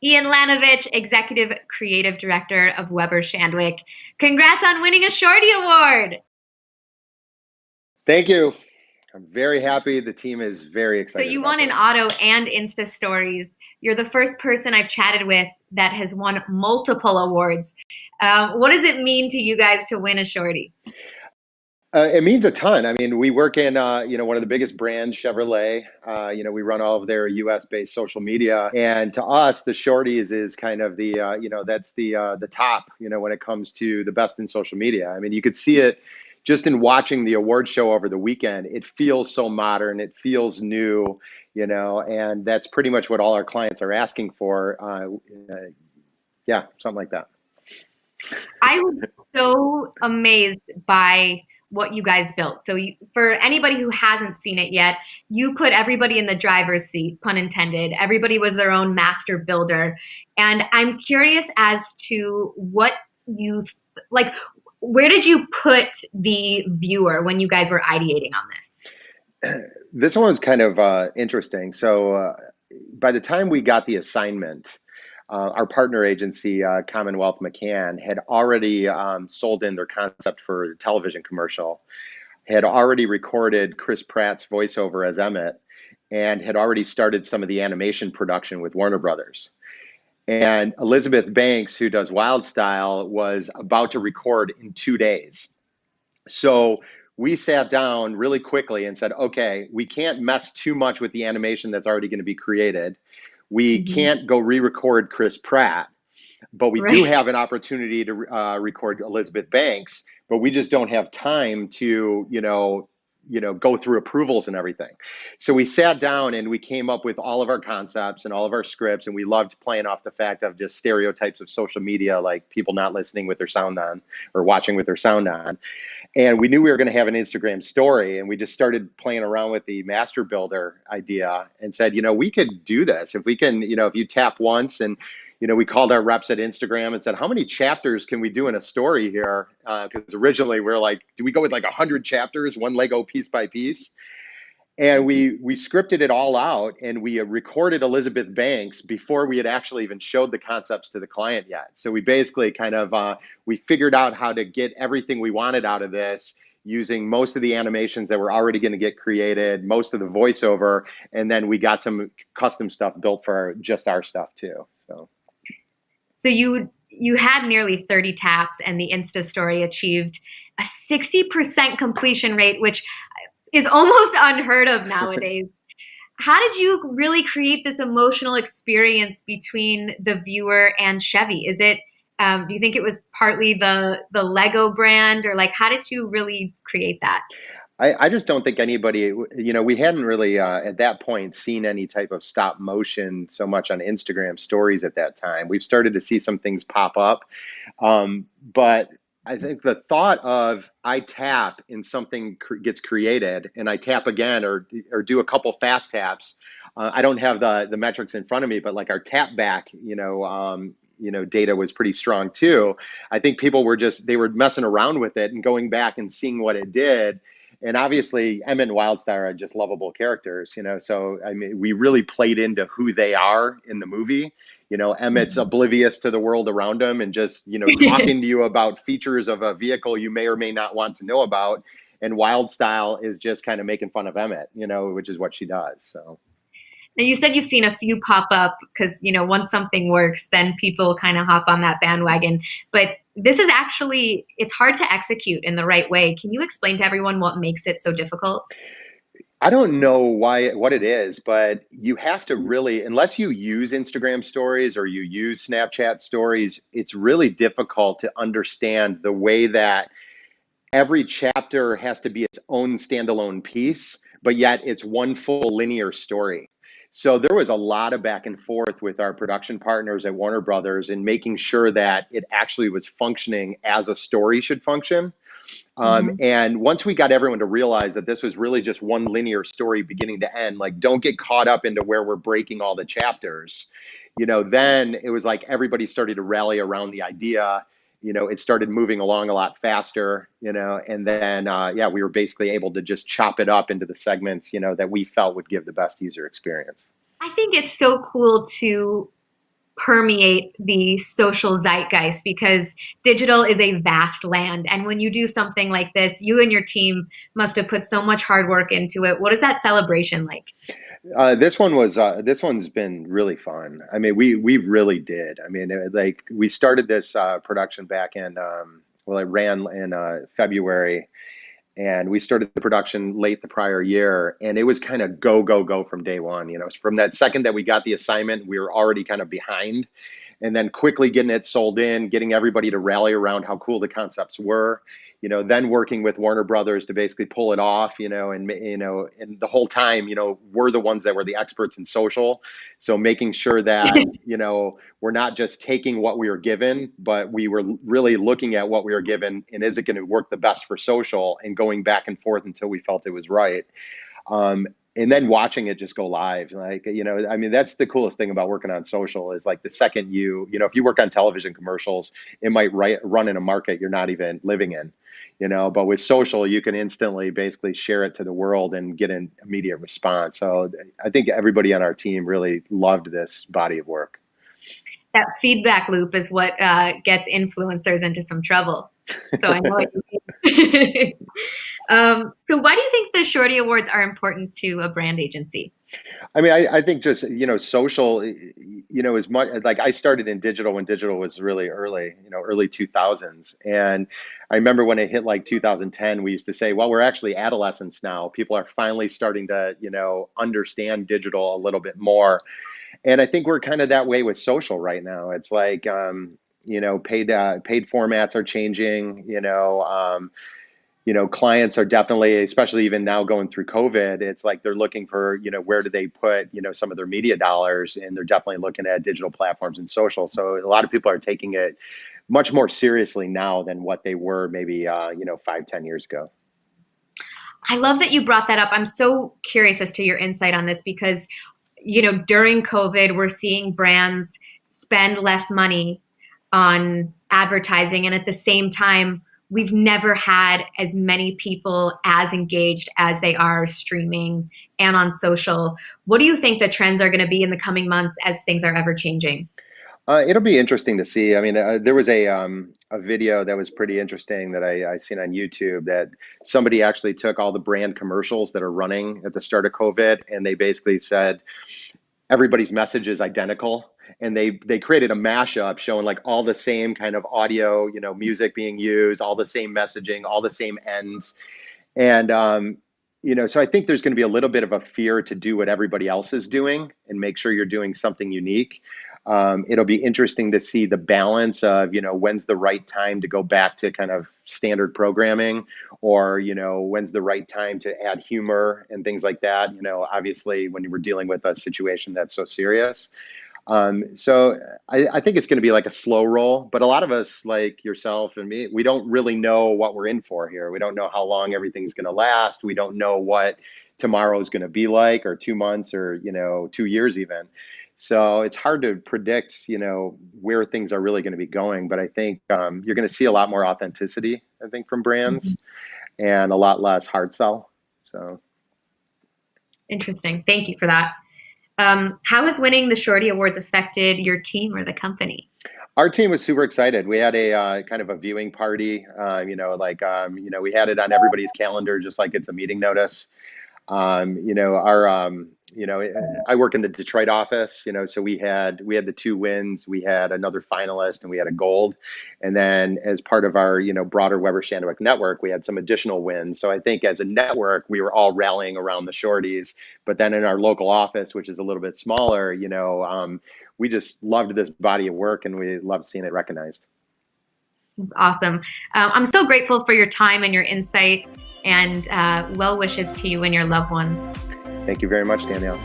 Ian Lanovich, Executive Creative Director of Weber Shandwick. Congrats on winning a Shorty Award. Thank you. I'm very happy. The team is very So excited. you won in auto and Insta stories. You're the first person I've chatted with that has won multiple awards. What does it mean to you guys to win a Shorty? It means a ton. I mean, we work in, one of the biggest brands, Chevrolet. We run all of their U.S.-based social media, and to us, the Shorties is kind of that's the top, when it comes to the best in social media. I mean, you could see it just in watching the award show over the weekend. It feels so modern. It feels new, and that's pretty much what all our clients are asking for. Yeah, something like that. I was so amazed by what you guys built. So for anybody who hasn't seen it yet, you put everybody in the driver's seat, pun intended. Everybody was their own master builder. And I'm curious as to what you, like, where did you put the viewer when you guys were ideating on this? This one's kind of interesting. So by the time we got the assignment, our partner agency, Commonwealth McCann, had already sold in their concept for a television commercial, had already recorded Chris Pratt's voiceover as Emmett, and had already started some of the animation production with Warner Brothers. And Elizabeth Banks, who does Wild Style, was about to record in 2 days. So we sat down really quickly and said, okay, we can't mess too much with the animation that's already going to be created. We can't go re-record Chris Pratt, but we do have an opportunity to record Elizabeth Banks, but we just don't have time to, go through approvals and everything. So we sat down and we came up with all of our concepts and all of our scripts, and we loved playing off the fact of just stereotypes of social media, like people not listening with their sound on or watching with their sound on. And we knew we were going to have an Instagram story, and we just started playing around with the master builder idea and said, we could do this. If we can, if you tap once, and, we called our reps at Instagram and said, how many chapters can we do in a story here? Because originally we were like, do we go with like 100 chapters, one Lego piece by piece? And we scripted it all out, and we recorded Elizabeth Banks before we had actually even showed the concepts to the client yet. So we basically kind of, we figured out how to get everything we wanted out of this using most of the animations that were already going to get created, most of the voiceover, and then we got some custom stuff built for just our stuff too. So you had nearly 30 taps, and the Insta story achieved a 60% completion rate, which is almost unheard of nowadays. How did you really create this emotional experience between the viewer and Chevy? Is it, do you think it was partly the Lego brand, or like, how did you really create that? I just don't think anybody, we hadn't really at that point seen any type of stop motion so much on Instagram stories at that time. We've started to see some things pop up. But I think the thought of I tap and something gets created, and I tap again or do a couple fast taps. I don't have the metrics in front of me, but like our tap back, data was pretty strong too. I think people were they were messing around with it and going back and seeing what it did. And obviously, Emmett and Wildstar are just lovable characters, So, I mean, we really played into who they are in the movie. Emmett's oblivious to the world around him and just, talking to you about features of a vehicle you may or may not want to know about. And Wildstyle is just kind of making fun of Emmett, which is what she does. So. Now, you said you've seen a few pop up because, once something works, then people kind of hop on that bandwagon. But this is actually, it's hard to execute in the right way. Can you explain to everyone what makes it so difficult? I don't know what it is, but you have to really, unless you use Instagram stories or you use Snapchat stories, it's really difficult to understand the way that every chapter has to be its own standalone piece, but yet it's one full linear story. So there was a lot of back and forth with our production partners at Warner Brothers in making sure that it actually was functioning as a story should function. And once we got everyone to realize that this was really just one linear story beginning to end, like don't get caught up into where we're breaking all the chapters, then it was like everybody started to rally around the idea. It started moving along a lot faster, and then, we were basically able to just chop it up into the segments, that we felt would give the best user experience. I think it's so cool to permeate the social zeitgeist, because digital is a vast land. And when you do something like this, you and your team must have put so much hard work into it. What is that celebration like? This one's been really fun. I mean, we really did. I mean, like we started this production back in well, it ran in February, and we started the production late the prior year, and it was kind of go go go from day one. You know, from that second that we got the assignment, we were already kind of behind, and then quickly getting it sold in, getting everybody to rally around how cool the concepts were. You know, then working with Warner Brothers to basically pull it off. And the whole time, we're the ones that were the experts in social, so making sure that we're not just taking what we were given, but we were really looking at what we were given and is it going to work the best for social, and going back and forth until we felt it was right. Um, and then watching it just go live, I mean, that's the coolest thing about working on social is like the second if you work on television commercials, it might run in a market you're not even living in, but with social, you can instantly basically share it to the world and get an immediate response. So I think everybody on our team really loved this body of work. That feedback loop is what gets influencers into some trouble. So I know what you mean. So why do you think the Shorty Awards are important to a brand agency? I mean, I think just, social, as much like I started in digital when digital was really early, early 2000s. And I remember when it hit like 2010, we used to say, well, we're actually adolescents now. People are finally starting to, understand digital a little bit more. And I think we're kind of that way with social right now. It's like, paid formats are changing, clients are definitely, especially even now going through COVID, it's like they're looking for, where do they put, some of their media dollars, and they're definitely looking at digital platforms and social. So a lot of people are taking it much more seriously now than what they were maybe, 5-10 years ago. I love that you brought that up. I'm so curious as to your insight on this because, during COVID, we're seeing brands spend less money on advertising. And at the same time, we've never had as many people as engaged as they are streaming and on social. What do you think the trends are going to be in the coming months as things are ever changing? It'll be interesting to see. I mean, there was a video that was pretty interesting that I seen on YouTube, that somebody actually took all the brand commercials that are running at the start of COVID, and they basically said everybody's message is identical. And they created a mashup showing like all the same kind of audio, music being used, all the same messaging, all the same ends. And, so I think there's going to be a little bit of a fear to do what everybody else is doing and make sure you're doing something unique. It'll be interesting to see the balance of, when's the right time to go back to kind of standard programming, or, when's the right time to add humor and things like that. Obviously when you were dealing with a situation that's so serious. So I think it's going to be like a slow roll, but a lot of us, like yourself and me, we don't really know what we're in for here. We don't know how long everything's going to last. We don't know what tomorrow is going to be like, or 2 months, or, 2 years even. So it's hard to predict, where things are really going to be going. But I think you're going to see a lot more authenticity, I think, from brands, and a lot less hard sell. So interesting. Thank you for that. How has winning the Shorty Awards affected your team or the company? Our team was super excited. We had a kind of a viewing party, we had it on everybody's calendar, just like it's a meeting notice. I work in the Detroit office, so we had the 2 wins, we had another finalist, and we had a gold. And then as part of our, broader Weber Shandwick network, we had some additional wins. So I think as a network, we were all rallying around the Shorties, but then in our local office, which is a little bit smaller, we just loved this body of work, and we loved seeing it recognized. That's awesome. I'm so grateful for your time and your insight, and well wishes to you and your loved ones. Thank you very much, Danielle.